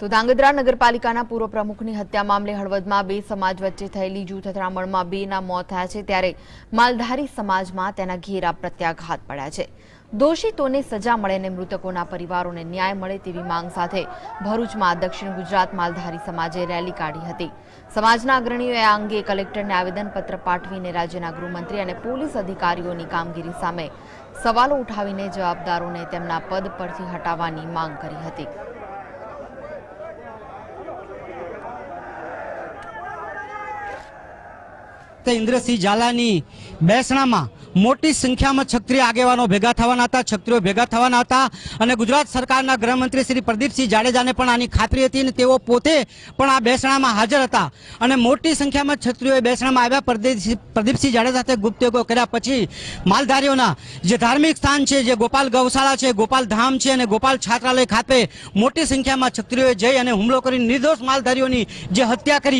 તો ધાંગધ્રા નગરપાલિકાના પૂર્વ પ્રમુખની હત્યા મામલે હળવદમાં બે સમાજ વચ્ચે થયેલી જૂથ અથડામણમાં બેના મોત થયા છે, ત્યારે માલધારી સમાજમાં તેના ઘેરા પ્રત્યાઘાત પડ્યા છે। દોષિતોને સજા મળે અને મૃતકોના પરિવારોને ન્યાય મળે તેવી માંગ સાથે ભરૂચમાં દક્ષિણ ગુજરાત માલધારી સમાજે રેલી કાઢી હતી। સમાજના અગ્રણીઓએ આ અંગે કલેક્ટરને આવેદનપત્ર પાઠવીને રાજ્યના ગૃહમંત્રી અને પોલીસ અધિકારીઓની કામગીરી સામે સવાલો ઉઠાવીને જવાબદારોને તેમના પદ પરથી હટાવવાની માંગ કરી હતી। इंद्रसिंह झालानी बेसणामां मोटी संख्या में क्षत्रिय आगेवानो भेगा थवाना हता, क्षत्रियो भेगा थवाना हता अने गुजरात सरकारना गृहमंत्री श्री प्रदीपसिंह जाडेजाने पण आनी खातरी हती अने तेओ पोते पण आ बेसणामां हाजर हता अने मोटी संख्या में क्षत्रियो बेसणामां आव्या। प्रदीपसिंह जाडेजा साथे गुप्तयोगो कर्या पछी मालधारीओना जे धार्मिक स्थान छे, जे गोपाल गौशाला छे, गोपाल धाम छे अने गोपाल छात्रालय खाते मोटी संख्या में क्षत्रियोए जई अने हुमलो करीने निर्दोष मालधारीओनी जे हत्या करी।